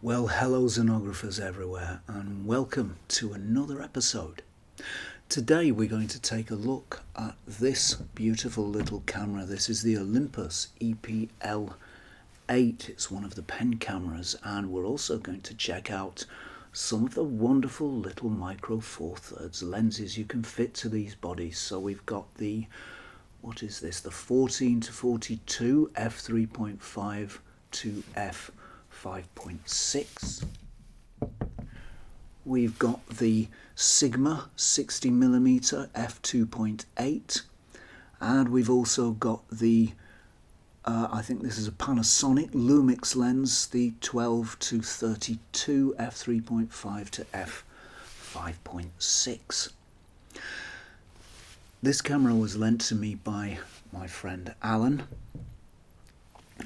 Well, hello xenographers everywhere and welcome to another episode. Today we're going to take a look at this beautiful little camera. This is the Olympus E-PL8. It's one of the pen cameras, and we're also going to check out some of the wonderful little micro four thirds lenses you can fit to these bodies. So we've got the, what is this, the 14 to 42 f3.5 to f5.6. We've got the Sigma 60mm f2.8, and we've also got the I think this is a Panasonic Lumix lens, the 12 to 32 f3.5 to f5.6. This camera was lent to me by my friend Alan,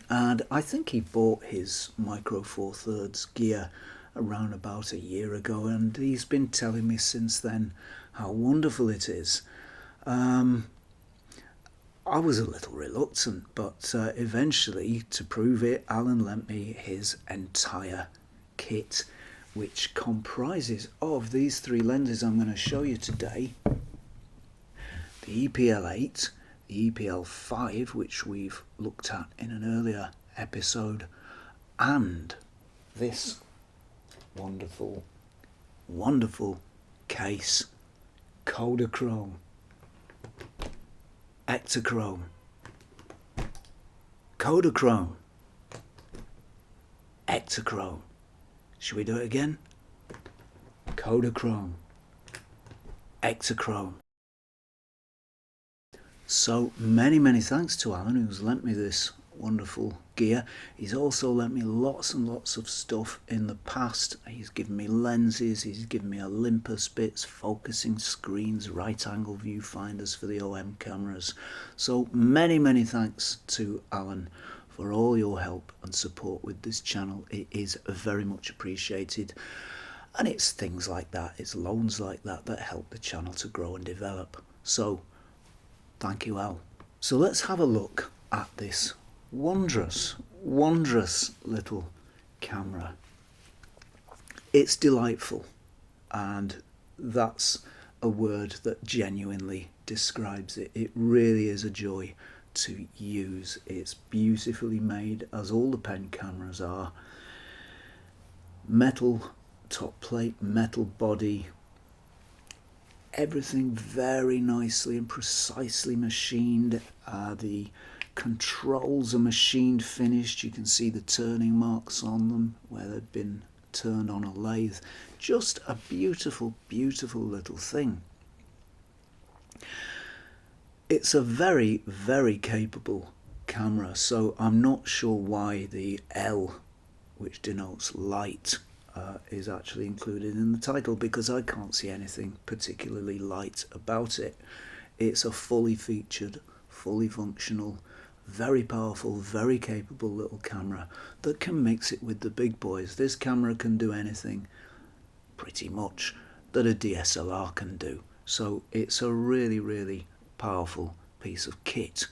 and I think he bought his Micro Four Thirds gear around about a year ago, and he's been telling me since then how wonderful it is. I was a little reluctant, but eventually, to prove it, Alan lent me his entire kit, which comprises of these three lenses I'm going to show you today: the E-PL8, the E-PL5, which we've looked at in an earlier episode, and this wonderful, wonderful case, Kodachrome, Ektachrome, Kodachrome, Ektachrome. Should we do it again? Kodachrome, Ektachrome. So many thanks to Alan, who's lent me this wonderful gear. He's also lent me lots and lots of stuff in the past. He's given me lenses, he's given me Olympus bits, focusing screens, right angle viewfinders for the OM cameras. So many thanks to Alan for all your help and support with this channel. It is very much appreciated, and it's things like that, it's loans like that that help the channel to grow and develop. So thank you, Al. So let's have a look at this wondrous little camera. It's delightful, and that's a word that genuinely describes it. It really is a joy to use. It's beautifully made, as all the pen cameras are. Metal top plate, metal body, everything very nicely and precisely machined. The controls are machined finished. You can see the turning marks on them where they've been turned on a lathe. Just a beautiful little thing. It's a very capable camera, so I'm not sure why the L, which denotes light, is actually included in the title, because I can't see anything particularly light about it. It's a fully featured, fully functional, very powerful, very capable little camera that can mix it with the big boys. This camera can do anything pretty much that a DSLR can do, so it's a really powerful piece of kit.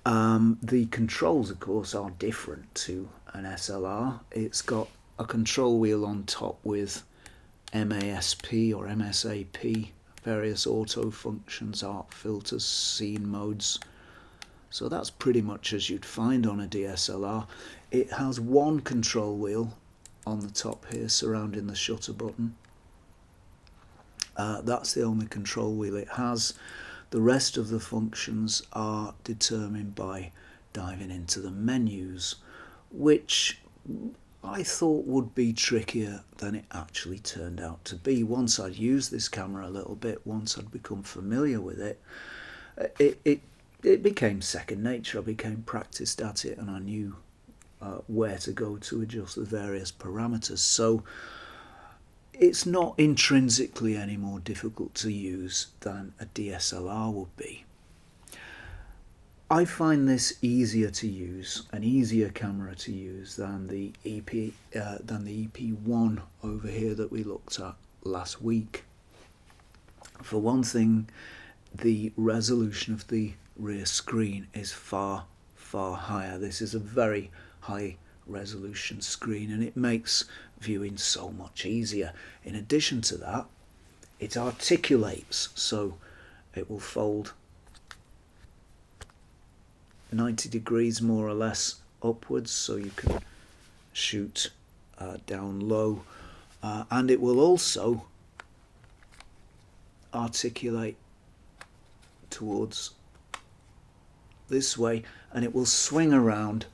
The controls, of course, are different to an SLR. It's got a control wheel on top with MASP or MSAP, various auto functions, art filters, scene modes. So that's pretty much as you'd find on a DSLR. It has one control wheel on the top here surrounding the shutter button. That's the only control wheel it has. The rest of the functions are determined by diving into the menus, which I thought would be trickier than it actually turned out to be. Once I'd used this camera a little bit, once I'd become familiar with it, it became second nature. I became practiced at it, and I knew where to go to adjust the various parameters. So it's not intrinsically any more difficult to use than a DSLR would be. I find this easier to use, an easier camera to use than the EP1 over here that we looked at last week. For one thing, the resolution of the rear screen is far higher. This is a very high resolution screen, and it makes viewing so much easier. In addition to that, it articulates, so it will fold 90 degrees more or less upwards, so you can shoot down low, and it will also articulate towards this way, and it will swing around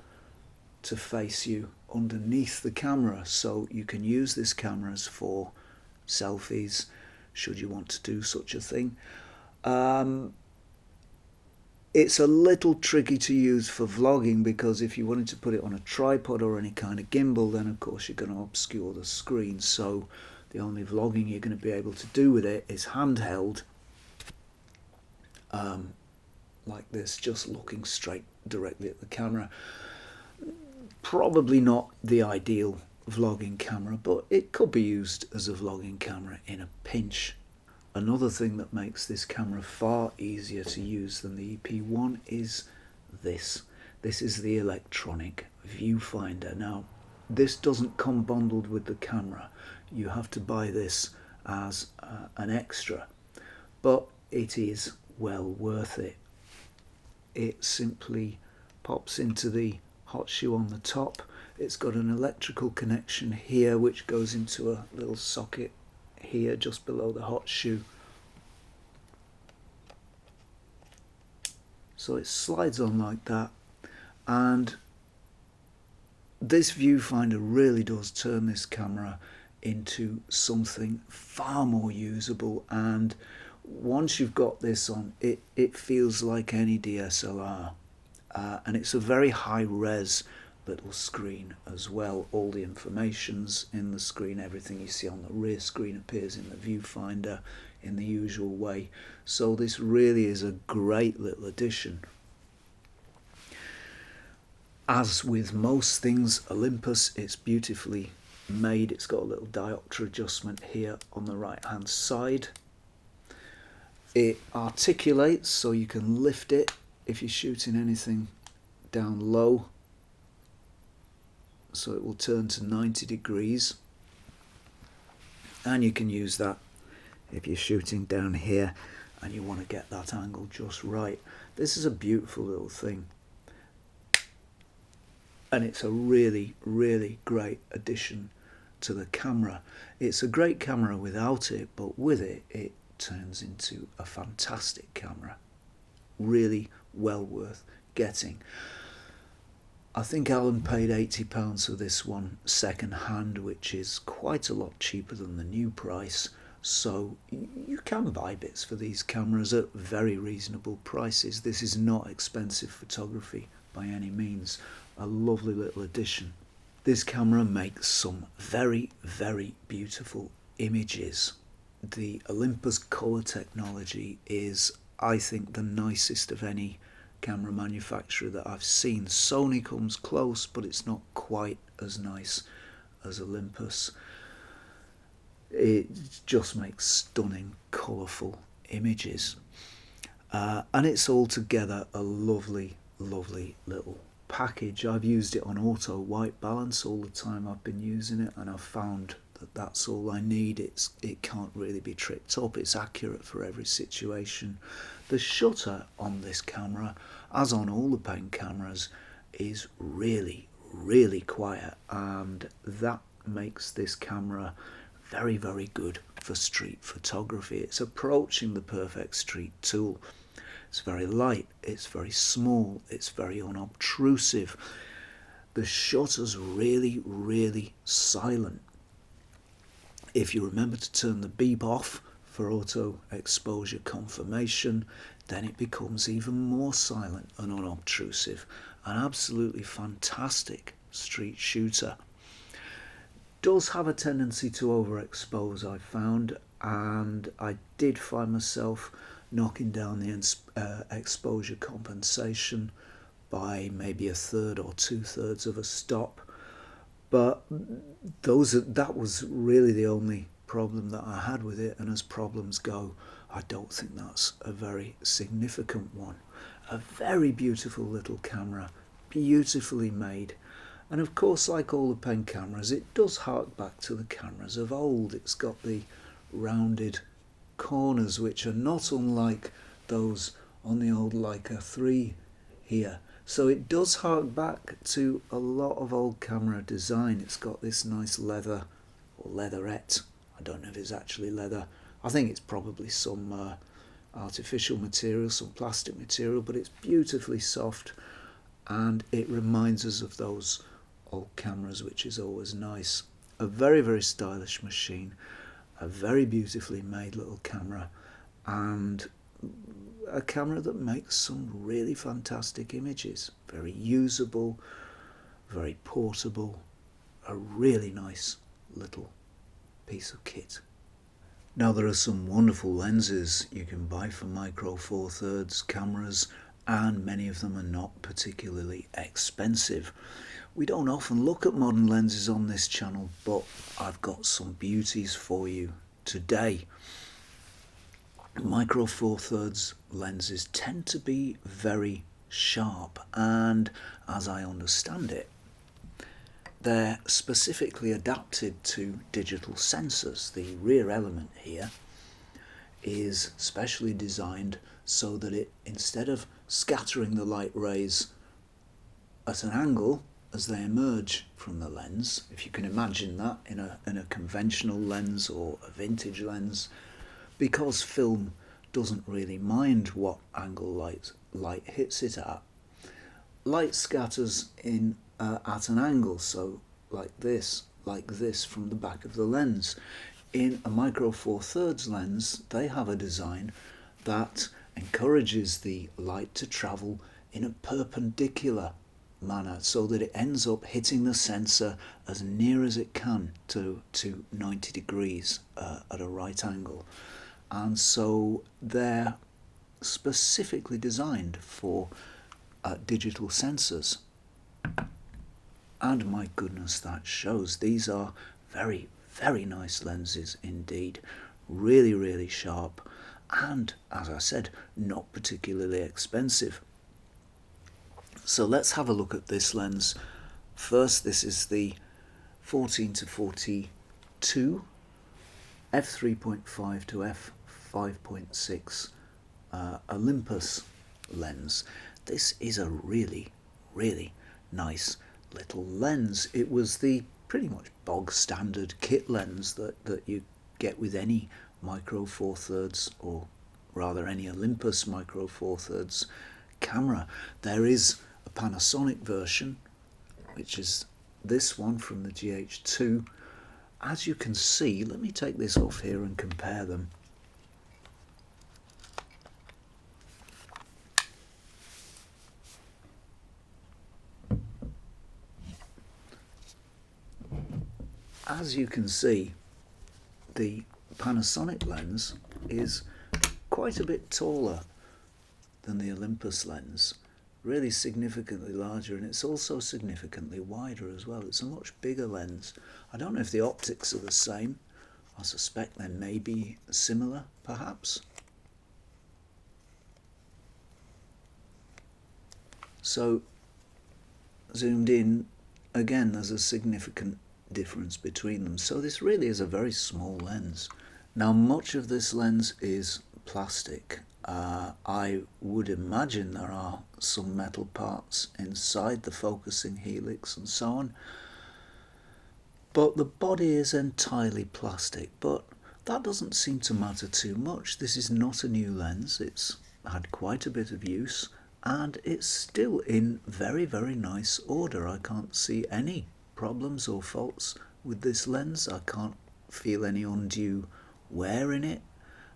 to face you underneath the camera, so you can use this camera for selfies should you want to do such a thing. It's a little tricky to use for vlogging, because if you wanted to put it on a tripod or any kind of gimbal, then of course you're going to obscure the screen, so the only vlogging you're going to be able to do with it is handheld, like this, just looking straight directly at the camera. Probably not the ideal vlogging camera, but it could be used as a vlogging camera in a pinch. Another thing that makes this camera far easier to use than the EP1 is this. This is the electronic viewfinder. Now, this doesn't come bundled with the camera. You have to buy this as an extra, but it is well worth it. It simply pops into the hot shoe on the top. It's got an electrical connection here which goes into a little socket here just below the hot shoe. So it slides on like that, and this viewfinder really does turn this camera into something far more usable, and once you've got this on, it feels like any DSLR. And it's a very high res little screen as well. All the information's in the screen, everything you see on the rear screen appears in the viewfinder in the usual way. So this really is a great little addition. As with most things Olympus, it's beautifully made. It's got a little diopter adjustment here on the right hand side. It articulates, so you can lift it if you're shooting anything down low, so it will turn to 90 degrees, and you can use that if you're shooting down here and you want to get that angle just right. This is a beautiful little thing, and it's a really, really great addition to the camera. It's a great camera without it, but with it, it turns into a fantastic camera. Really well worth getting. I think Alan paid £80 for this one second hand, which is quite a lot cheaper than the new price, so you can buy bits for these cameras at very reasonable prices. This is not expensive photography by any means. A lovely little addition. This camera makes some very, very beautiful images. The Olympus color technology is, I think, the nicest of any camera manufacturer that I've seen. Sony comes close, but it's not quite as nice as Olympus. It just makes stunning, colourful images. And it's altogether a lovely, lovely little package. I've used it on auto white balance all the time I've been using it, and I've found that that's all I need. It can't really be tricked up. It's accurate for every situation. The shutter on this camera, as on all the Pen cameras, is really, really quiet, and that makes this camera very, very good for street photography. It's approaching the perfect street tool. It's very light, it's very small, it's very unobtrusive. The shutter's really, really silent. If you remember to turn the beep off for auto exposure confirmation, then it becomes even more silent and unobtrusive. An absolutely fantastic street shooter. Does have a tendency to overexpose, I found, and I did find myself knocking down the exposure compensation by maybe 1/3 or 2/3 of a stop. But that was really the only problem that I had with it, and as problems go, I don't think that's a very significant one. A very beautiful little camera, beautifully made, And of course, like all the pen cameras, it does hark back to the cameras of old. It's got the rounded corners, which are not unlike those on the old Leica 3 here. So it does hark back to a lot of old camera design. It's got this nice leather or leatherette. I don't know if it's actually leather. I think it's probably some artificial material, some plastic material, but it's beautifully soft and it reminds us of those old cameras, which is always nice. A very, very stylish machine, a very beautifully made little camera, and a camera that makes some really fantastic images. Very usable, very portable, a really nice little piece of kit. Now there are some wonderful lenses you can buy for Micro Four Thirds cameras, and many of them are not particularly expensive. We don't often look at modern lenses on this channel, but I've got some beauties for you today. Micro Four Thirds lenses tend to be very sharp, and as I understand it, they're specifically adapted to digital sensors. The rear element here is specially designed so that it, instead of scattering the light rays at an angle as they emerge from the lens, if you can imagine that in a conventional lens or a vintage lens, because film doesn't really mind what angle light hits it at, light scatters in at an angle, so like this from the back of the lens. In a Micro Four Thirds lens, they have a design that encourages the light to travel in a perpendicular manner so that it ends up hitting the sensor as near as it can to 90 degrees at a right angle. And so they're specifically designed for digital sensors. And my goodness, that shows. These are very, very nice lenses indeed. Really, really sharp. And, as I said, not particularly expensive. So let's have a look at this lens. First, this is the 14 to 42 f3.5 to f5.6 Olympus lens. This is a really, really nice little lens. It was the pretty much bog standard kit lens that you get with any Micro Four Thirds, or rather any Olympus Micro Four Thirds camera. There is a Panasonic version, which is this one from the GH2. As you can see, let me take this off here and compare them. As you can see, the Panasonic lens is quite a bit taller than the Olympus lens, really significantly larger, and it's also significantly wider as well. It's a much bigger lens. I don't know if the optics are the same. I suspect they may be similar, perhaps. So, zoomed in, again, there's a significant difference between them. So this really is a very small lens. Now, much of this lens is plastic. I would imagine there are some metal parts inside the focusing helix and so on, but the body is entirely plastic. But that doesn't seem to matter too much. This is not a new lens. It's had quite a bit of use, and it's still in very, very nice order. I can't see any problems or faults with this lens. I can't feel any undue wear in it.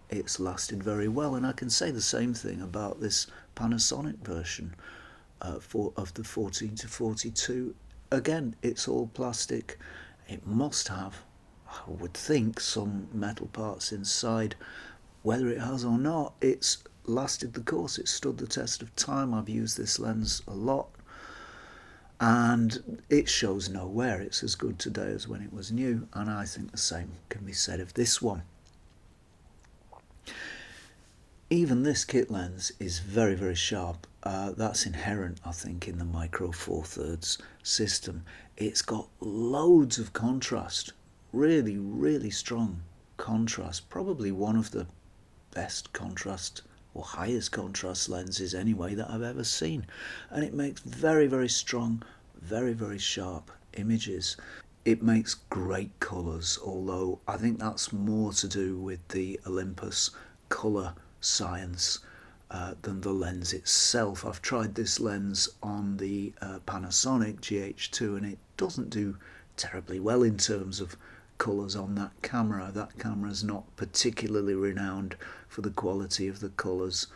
It's lasted very well, and I can say the same thing about this Panasonic version of the 14 to 42. Again, it's all plastic. It must have, I would think, some metal parts inside. Whether it has or not, it's lasted the course. It's stood the test of time. I've used this lens a lot, and it shows no wear. It's as good today as when it was new, and I think the same can be said of this one. Even this kit lens is very, very sharp. That's inherent, I think, in the Micro Four Thirds system. It's got loads of contrast, really, really strong contrast. Probably one of the best contrast or highest contrast lenses anyway that I've ever seen, and it makes very, very strong, very, very sharp images. It makes great colours, although I think that's more to do with the Olympus colour science than the lens itself. I've tried this lens on the Panasonic GH2 and it doesn't do terribly well in terms of colours on that camera. That camera's not particularly renowned for the quality of the colours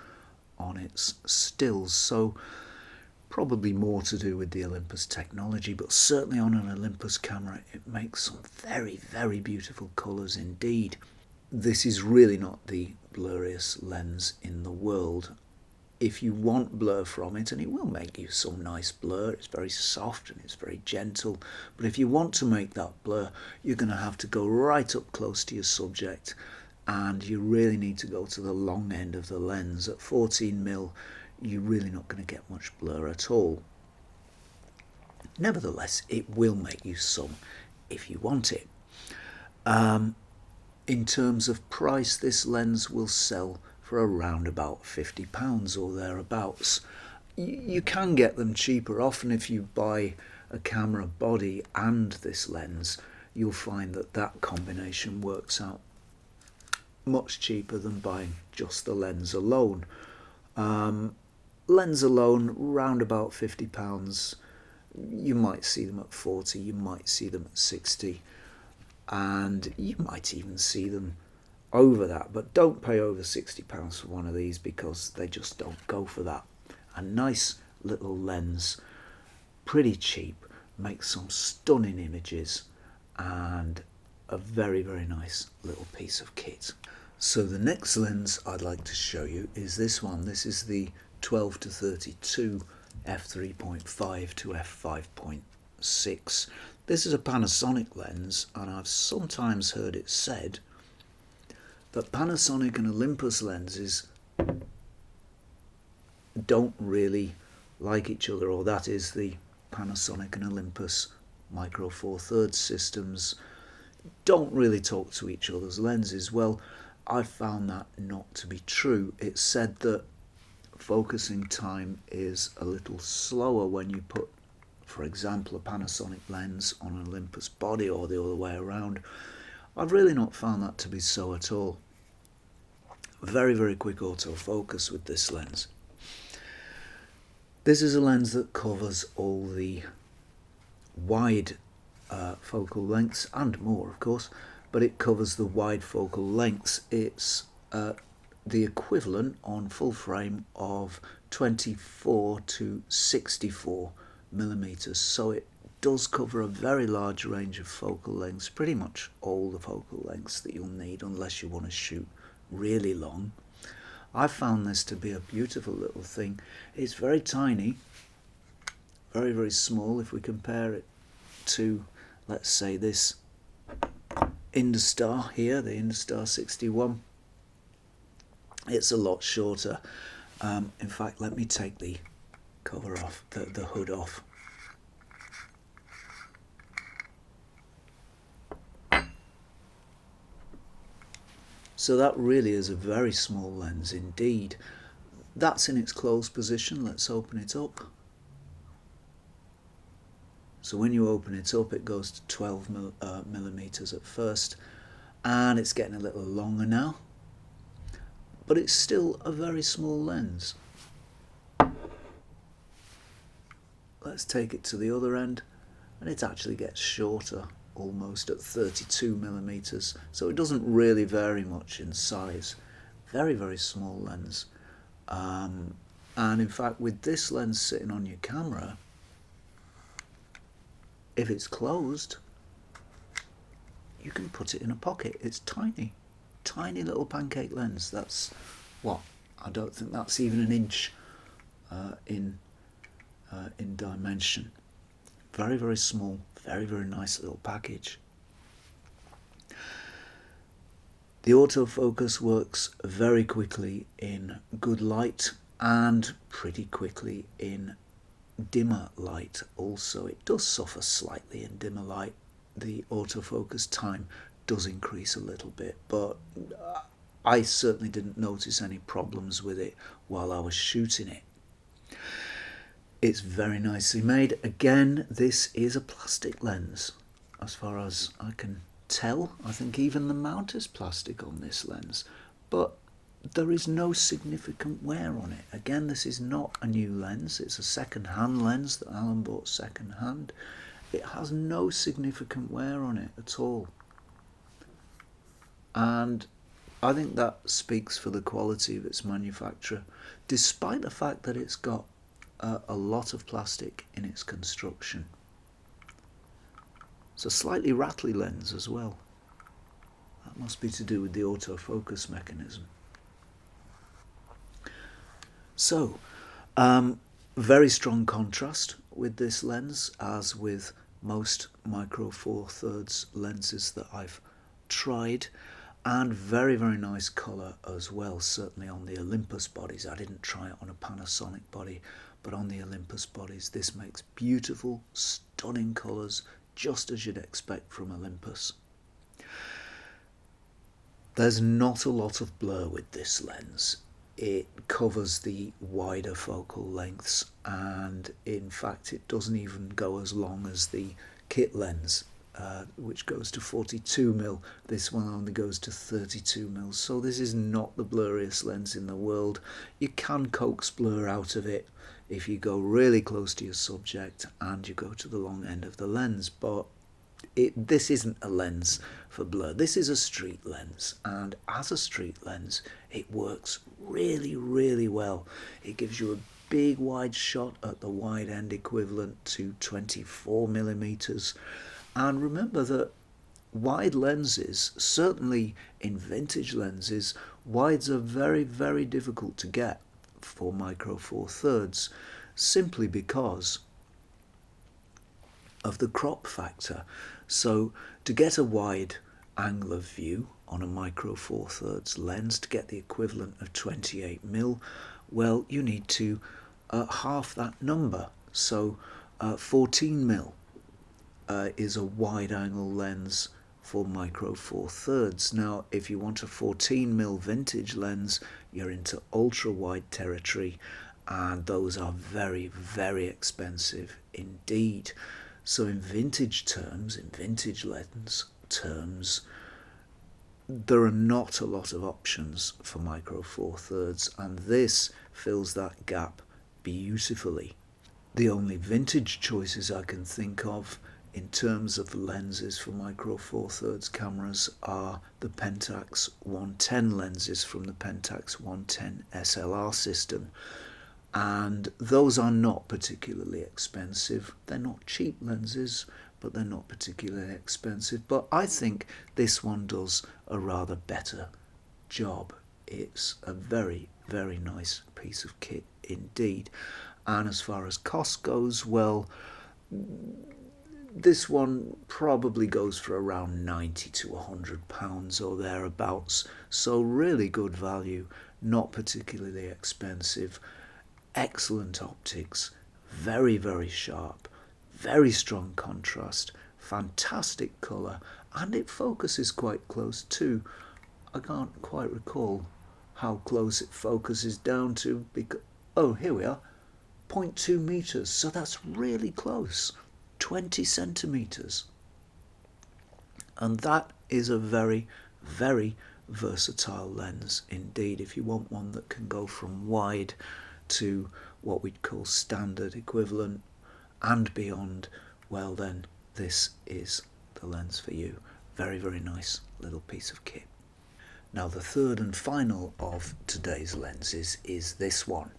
on its stills, so probably more to do with the Olympus technology, but certainly on an Olympus camera it makes some very, very beautiful colours indeed. This is really not the blurriest lens in the world. If you want blur from it, and it will make you some nice blur, it's very soft and it's very gentle, but if you want to make that blur, you're going to have to go right up close to your subject, and you really need to go to the long end of the lens. At 14mm, you're really not going to get much blur at all. Nevertheless, it will make you some if you want it. In terms of price, this lens will sell for around about £50 or thereabouts. You can get them cheaper. Often if you buy a camera body and this lens, you'll find that that combination works out much cheaper than buying just the lens alone. Lens alone, round about £50. You might see them at 40, you might see them at 60, and you might even see them over that, but don't pay over £60 for one of these because they just don't go for that. A nice little lens, pretty cheap, makes some stunning images and a very, very nice little piece of kit. So the next lens I'd like to show you is this one. This is the 12 to 32 f3.5 to f5.6. This is a Panasonic lens, and I've sometimes heard it said that Panasonic and Olympus lenses don't really like each other, or that is, the Panasonic and Olympus Micro Four Thirds systems don't really talk to each other's lenses. Well, I found that not to be true. It's said that focusing time is a little slower when you put, for example, a Panasonic lens on an Olympus body or the other way around. I've really not found that to be so at all. Very, very quick autofocus with this lens. This is a lens that covers all the wide focal lengths and more, of course, but it covers the wide focal lengths. It's the equivalent on full frame of 24 to 64 millimeters, so it does cover a very large range of focal lengths, pretty much all the focal lengths that you'll need unless you want to shoot really long. I found this to be a beautiful little thing. It's very tiny, very, very small. If we compare it to, let's say, this Industar here, the Industar 61, it's a lot shorter. In fact, let me take the cover off, the hood off. So that really is a very small lens indeed. That's in its closed position. Let's open it up. So when you open it up, it goes to 12 millimeters at first, and it's getting a little longer now, but it's still a very small lens. Let's take it to the other end, and it actually gets shorter, almost at 32 millimeters, so it doesn't really vary much in size. Very, very small lens. And in fact, with this lens sitting on your camera, if it's closed, you can put it in a pocket. It's tiny, tiny little pancake lens. That's what, I don't think that's even an inch in dimension. Very, very small, very, very nice little package. The autofocus works very quickly in good light and pretty quickly in dimmer light also. It does suffer slightly in dimmer light. The autofocus time does increase a little bit, but I certainly didn't notice any problems with it while I was shooting it. It's very nicely made. Again, this is a plastic lens as far as I can tell. I think even the mount is plastic on this lens, but there is no significant wear on it. Again, this is not a new lens. It's a second-hand lens that Alan bought second-hand. It has no significant wear on it at all. And I think that speaks for the quality of its manufacture, despite the fact that it's got a lot of plastic in its construction. It's a slightly rattly lens as well. That must be to do with the autofocus mechanism. So, very strong contrast with this lens, as with most Micro Four Thirds lenses that I've tried, and very, very nice colour as well, certainly on the Olympus bodies. I didn't try it on a Panasonic body, but on the Olympus bodies this makes beautiful, stunning colours, just as you'd expect from Olympus. There's not a lot of blur with this lens. It covers the wider focal lengths, and in fact it doesn't even go as long as the kit lens, which goes to 42mm. This one only goes to 32mm, so this is not the blurriest lens in the world. You can coax blur out of it if you go really close to your subject and you go to the long end of the lens, but this isn't a lens for blur. This is a street lens, and as a street lens it works really, really well. It gives you a big wide shot at the wide end equivalent to 24mm. And remember that wide lenses, certainly in vintage lenses, wides are very, very difficult to get for Micro Four Thirds, simply because of the crop factor. So to get a wide angle of view on a Micro Four Thirds lens, to get the equivalent of 28mm, well, you need to half that number. So 14mm is a wide angle lens for Micro Four Thirds. Now, if you want a 14mm vintage lens, you're into ultra wide territory, and those are very, very expensive indeed. So in vintage terms, in vintage lens terms, there are not a lot of options for Micro Four Thirds, and this fills that gap beautifully. The only vintage choices I can think of in terms of lenses for Micro Four Thirds cameras are the Pentax 110 lenses from the Pentax 110 SLR system, and those are not particularly expensive. They're not cheap lenses, but they're not particularly expensive. But I think this one does a rather better job. It's a very, very nice piece of kit indeed. And as far as cost goes, well, this one probably goes for around £90 to £100 or thereabouts. So really good value, not particularly expensive. Excellent optics, very, very sharp, very strong contrast, fantastic colour, and it focuses quite close too. I can't quite recall how close it focuses down to, because, oh, here we are, 0.2 meters, so that's really close, 20 centimeters. And that is a very, very versatile lens indeed. If you want one that can go from wide to what we'd call standard equivalent and beyond, well then this is the lens for you. Very, very nice little piece of kit. Now the third and final of today's lenses is this one.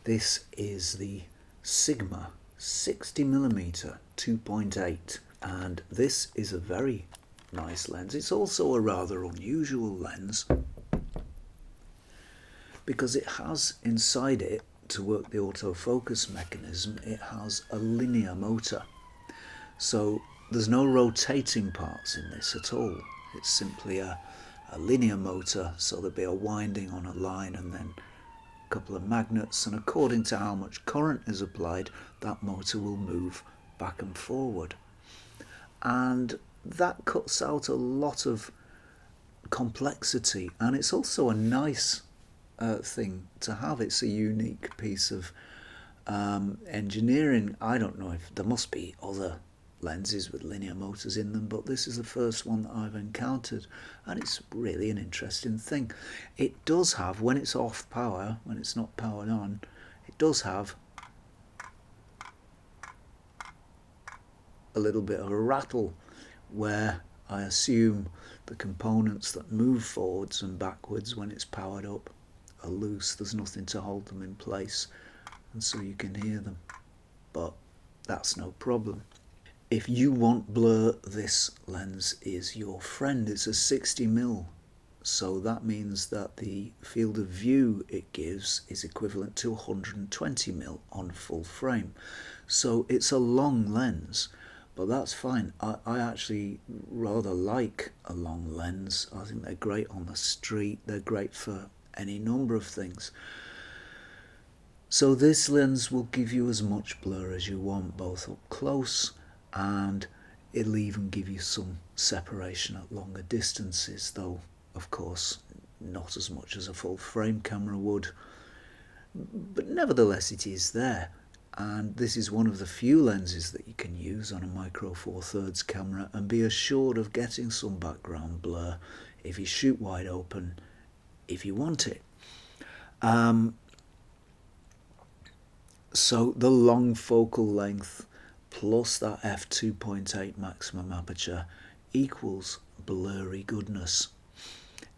This is the Sigma 60mm 2.8, and this is a very nice lens. It's also a rather unusual lens because it has inside it, to work the autofocus mechanism, it has a linear motor. So there's no rotating parts in this at all. It's simply a linear motor, so there'll be a winding on a line and then couple of magnets, and according to how much current is applied, that motor will move back and forward. And that cuts out a lot of complexity, and it's also a nice thing to have. It's a unique piece of engineering. I don't know if there must be other lenses with linear motors in them, but this is the first one that I've encountered, and it's really an interesting thing. It does have, when it's off power, when it's not powered on, it does have a little bit of a rattle, where I assume the components that move forwards and backwards when it's powered up are loose. There's nothing to hold them in place, and so you can hear them, but that's no problem. If you want blur, this lens is your friend. It's a 60mm, so that means that the field of view it gives is equivalent to 120mm on full frame. So it's a long lens, but that's fine. I actually rather like a long lens. I think they're great on the street. They're great for any number of things. So this lens will give you as much blur as you want, both up close, and it'll even give you some separation at longer distances, though of course not as much as a full frame camera would, but nevertheless it is there. And this is one of the few lenses that you can use on a micro four thirds camera and be assured of getting some background blur if you shoot wide open, if you want it. So the long focal length plus that f2.8 maximum aperture equals blurry goodness.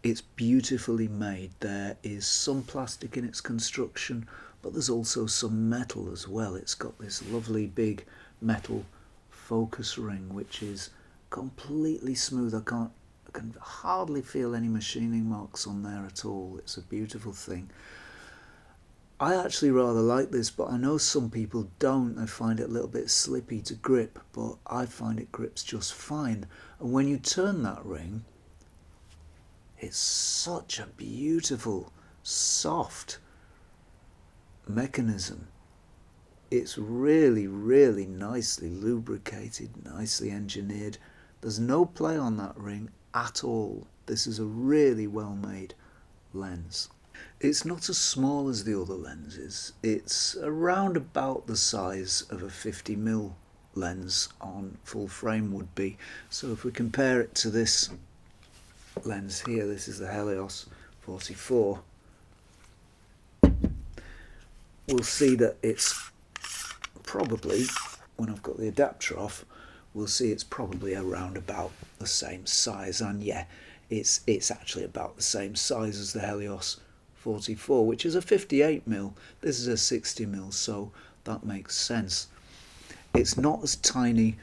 It's beautifully made. There is some plastic in its construction, but there's also some metal as well. It's got this lovely big metal focus ring which is completely smooth. I can hardly feel any machining marks on there at all. It's a beautiful thing. I actually rather like this, but I know some people don't. They find it a little bit slippy to grip, but I find it grips just fine. And when you turn that ring, it's such a beautiful, soft mechanism. It's really, really nicely lubricated, nicely engineered. There's no play on that ring at all. This is a really well-made lens. It's not as small as the other lenses. It's around about the size of a 50mm lens on full frame would be. So if we compare it to this lens here, this is the Helios 44, we'll see that it's probably, when I've got the adapter off, we'll see it's probably around about the same size. And yeah, it's actually about the same size as the Helios 44, which is a 58mm. This is a 60mm, so that makes sense. It's not as tiny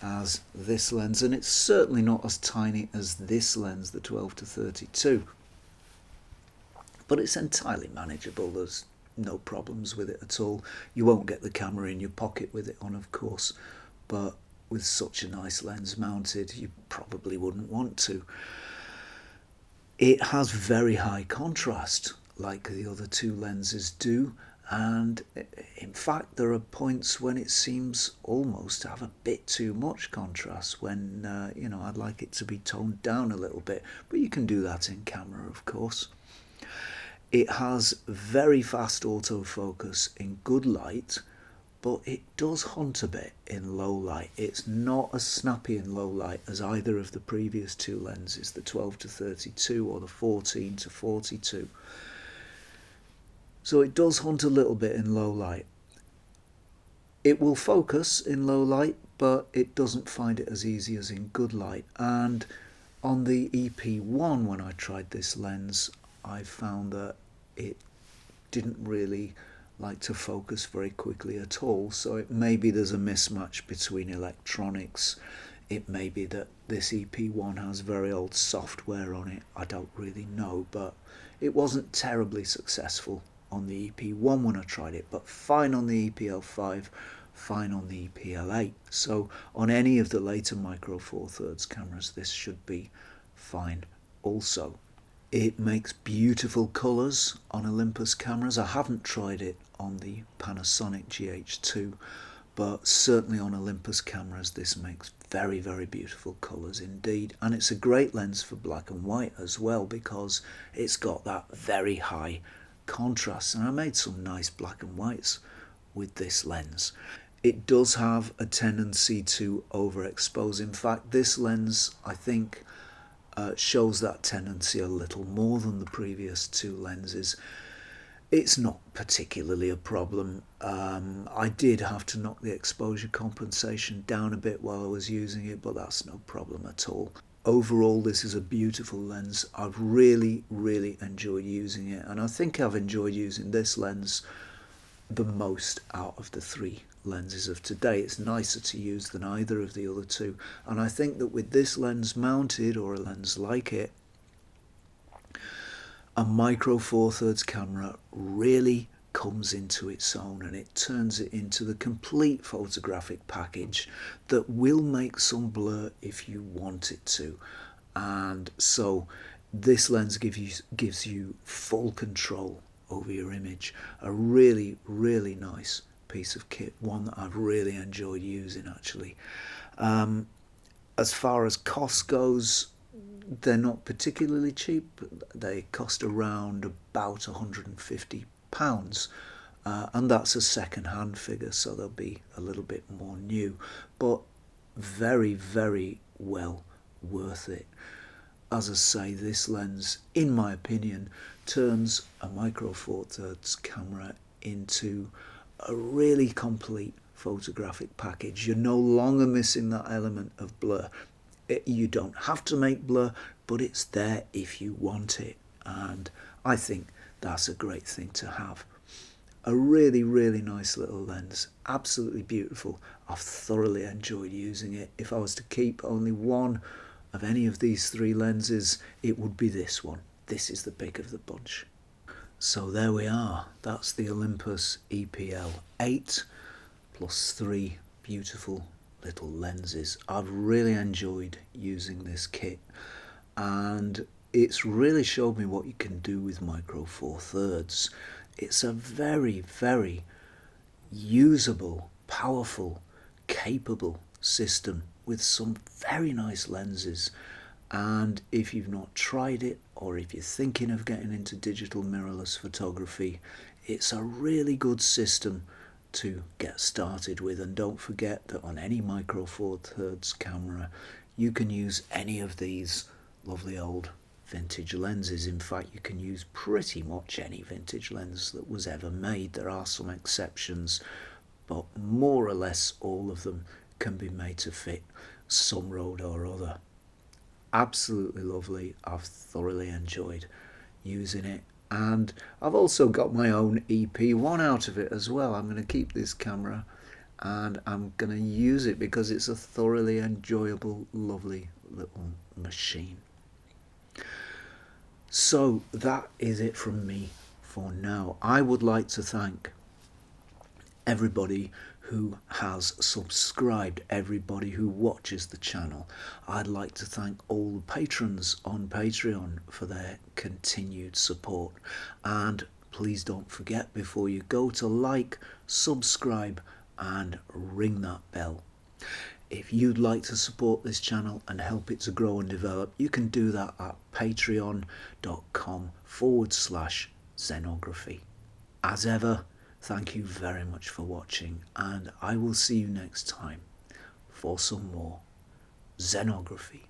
as this lens, and it's certainly not as tiny as this lens, the 12-32, but it's entirely manageable. There's no problems with it at all. You won't get the camera in your pocket with it on, of course, but with such a nice lens mounted, you probably wouldn't want to. It has very high contrast, like the other two lenses do, and in fact there are points when it seems almost to have a bit too much contrast, when you know, I'd like it to be toned down a little bit, but you can do that in camera, of course. It has very fast autofocus in good light, but it does hunt a bit in low light. It's not as snappy in low light as either of the previous two lenses, the 12-32 or the 14-42. So it does hunt a little bit in low light. It will focus in low light, but it doesn't find it as easy as in good light. And on the EP1, when I tried this lens, I found that it didn't really like to focus very quickly at all. So it may be there's a mismatch between electronics. It may be that this EP1 has very old software on it. I don't really know, but it wasn't terribly successful on the EP1 when I tried it, but fine on the E-PL5, fine on the E-PL8. So on any of the later micro four thirds cameras, this should be fine also. It makes beautiful colours on Olympus cameras. I haven't tried it on the Panasonic GH2, but certainly on Olympus cameras this makes very, very beautiful colours indeed. And it's a great lens for black and white as well, because it's got that very high contrast. And I made some nice black and whites with this lens. It does have a tendency to overexpose. In fact, this lens, I think, shows that tendency a little more than the previous two lenses. It's not particularly a problem. I did have to knock the exposure compensation down a bit while I was using it, but that's no problem at all. Overall, this is a beautiful lens. I've really, really enjoyed using it, and I think I've enjoyed using this lens the most out of the three lenses of today. It's nicer to use than either of the other two, and I think that with this lens mounted, or a lens like it, a micro four thirds camera really comes into its own, and it turns it into the complete photographic package that will make some blur if you want it to. And so this lens gives you full control over your image. A really, really nice piece of kit, one that I've really enjoyed using actually. As far as cost goes, they're not particularly cheap. They cost around about £150, and that's a second-hand figure, so they'll be a little bit more new, but very, very well worth it. As I say, this lens, in my opinion, turns a micro four thirds camera into a really complete photographic package. You're no longer missing that element of blur. You don't have to make blur, but it's there if you want it, and I think that's a great thing to have. A really, really nice little lens, absolutely beautiful. I've thoroughly enjoyed using it. If I was to keep only one of any of these three lenses, it would be this one. This is the pick of the bunch. So there we are. That's the Olympus E-PL8 plus three beautiful little lenses. I've really enjoyed using this kit, and it's really showed me what you can do with micro four thirds. It's a very, very usable, powerful, capable system with some very nice lenses. And if you've not tried it, or if you're thinking of getting into digital mirrorless photography, it's a really good system to get started with. And don't forget that on any micro four thirds camera you can use any of these lovely old vintage lenses. In fact, you can use pretty much any vintage lens that was ever made. There are some exceptions, but more or less all of them can be made to fit some road or other. Absolutely lovely. I've thoroughly enjoyed using it, and I've also got my own EP1 out of it as well. I'm going to keep this camera and I'm going to use it because it's a thoroughly enjoyable, lovely little machine. So that is it from me for now. I would like to thank everybody who has subscribed, everybody who watches the channel. I'd like to thank all the patrons on Patreon for their continued support. And please don't forget, before you go, to like, subscribe and ring that bell. If you'd like to support this channel and help it to grow and develop, you can do that at patreon.com/Zenography. As ever, thank you very much for watching, and I will see you next time for some more Zenography.